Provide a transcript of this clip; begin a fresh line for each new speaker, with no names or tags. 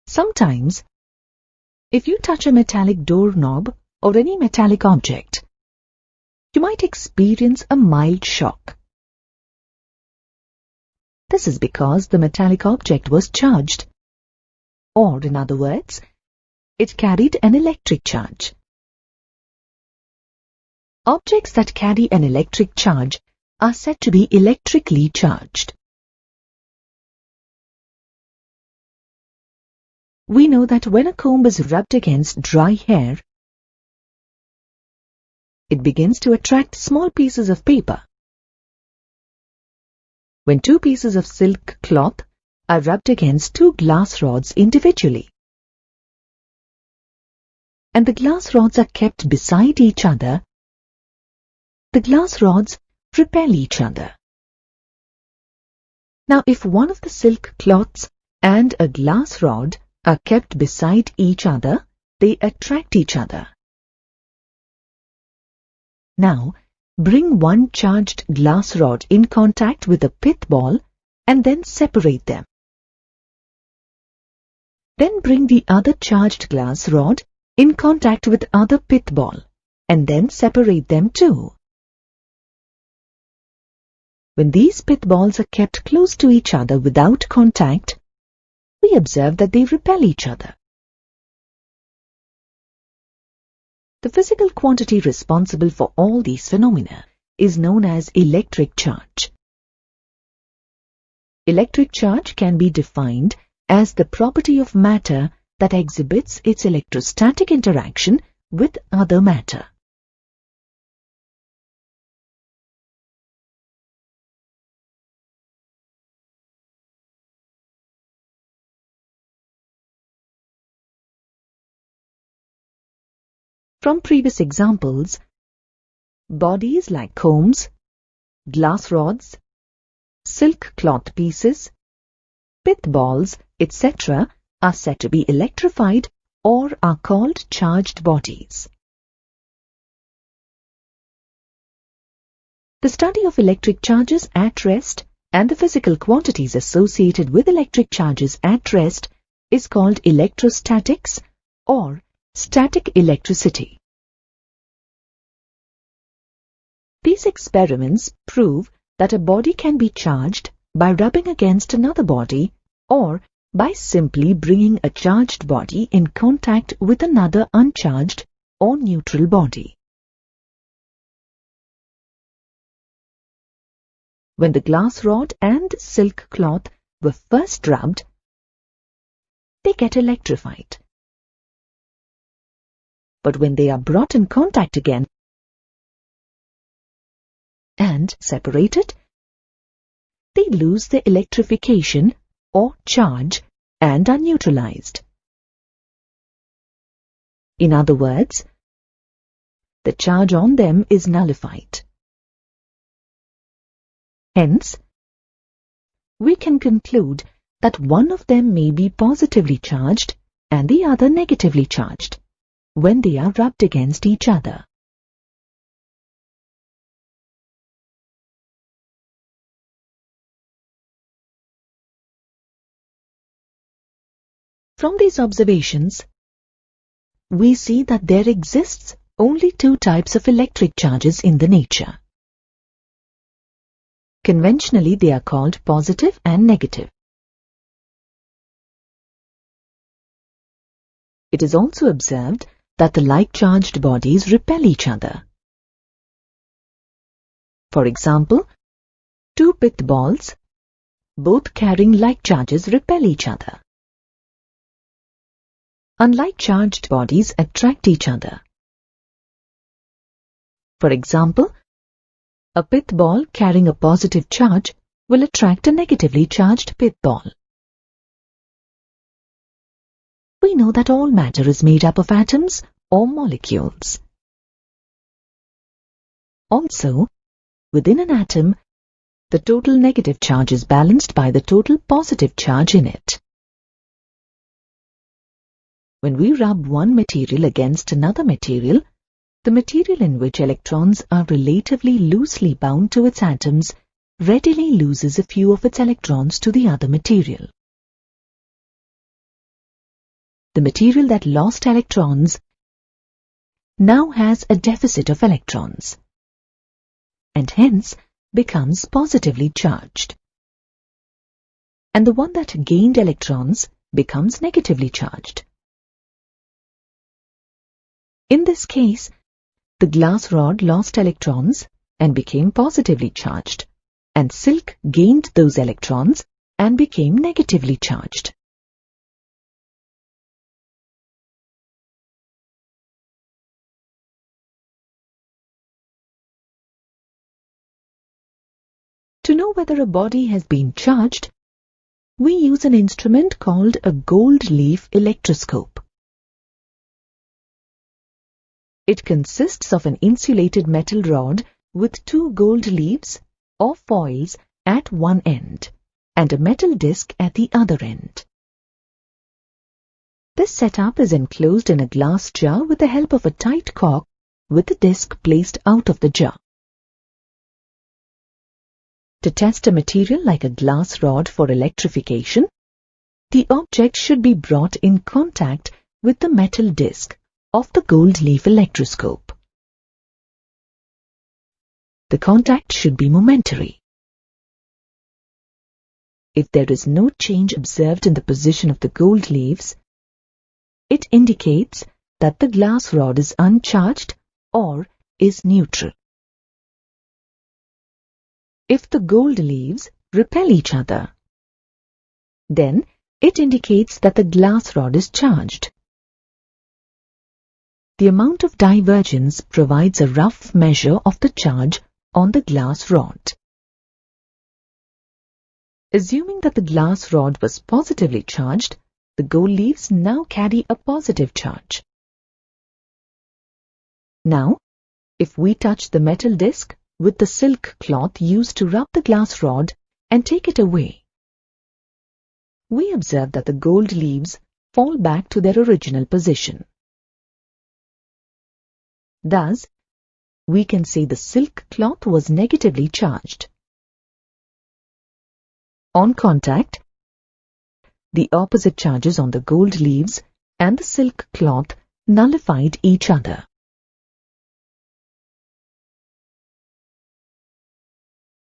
Sometimes, if you touch a metallic doorknob or any metallic object, you might experience a mild shock. This is because the metallic object was charged, or in other words, it carried an electric charge. Objects that carry an electric charge are said to be electrically charged. We know that when a comb is rubbed against dry hair, it begins to attract small pieces of paper. When two pieces of silk cloth are rubbed against two glass rods individually, and the glass rods are kept beside each other, the glass rods repel each other. Now, if one of the silk cloths and a glass rod are kept beside each other, they attract each other. Now, bring one charged glass rod in contact with a pith ball and then separate them. Then bring the other charged glass rod in contact with other pith ball and then separate them too. When these pith balls are kept close to each other without contact, we observe that they repel each other. The physical quantity responsible for all these phenomena is known as electric charge. Electric charge can be defined as the property of matter that exhibits its electrostatic interaction with other matter. From previous examples, bodies like combs, glass rods, silk cloth pieces, pith balls, etc. are said to be electrified or are called charged bodies. The study of electric charges at rest and the physical quantities associated with electric charges at rest is called electrostatics or static electricity. These experiments prove that a body can be charged by rubbing against another body or by simply bringing a charged body in contact with another uncharged or neutral body. When the glass rod and silk cloth were first rubbed, they get electrified. But when they are brought in contact again and separated, they lose their electrification or charge and are neutralized. In other words, the charge on them is nullified. Hence, we can conclude that one of them may be positively charged and the other negatively charged when they are rubbed against each other. From these observations, we see that there exists only two types of electric charges in the nature. Conventionally, they are called positive and negative. It is also observed that the like-charged bodies repel each other. For example, two pith balls, both carrying like charges, repel each other. Unlike charged bodies attract each other. For example, a pith ball carrying a positive charge will attract a negatively charged pith ball. We know that all matter is made up of atoms or molecules. Also, within an atom, the total negative charge is balanced by the total positive charge in it. When we rub one material against another material, the material in which electrons are relatively loosely bound to its atoms readily loses a few of its electrons to the other material. the material that lost electrons now has a deficit of electrons and hence becomes positively charged. And the one that gained electrons becomes negatively charged. In this case, the glass rod lost electrons and became positively charged, and silk gained those electrons and became negatively charged. To know whether a body has been charged, we use an instrument called a gold leaf electroscope. It consists of an insulated metal rod with 2 gold leaves or foils at one end and a metal disc at the other end. This setup is enclosed in a glass jar with the help of a tight cork with the disc placed out of the jar. To test a material like a glass rod for electrification, the object should be brought in contact with the metal disc of the gold leaf electroscope. The contact should be momentary. If there is no change observed in the position of the gold leaves, it indicates that the glass rod is uncharged or is neutral. If the gold leaves repel each other, then it indicates that the glass rod is charged. The amount of divergence provides a rough measure of the charge on the glass rod. Assuming that the glass rod was positively charged, the gold leaves now carry a positive charge. Now, if we touch the metal disc with the silk cloth used to rub the glass rod and take it away, we observe that the gold leaves fall back to their original position. Thus, we can say the silk cloth was negatively charged. On contact, the opposite charges on the gold leaves and the silk cloth nullified each other.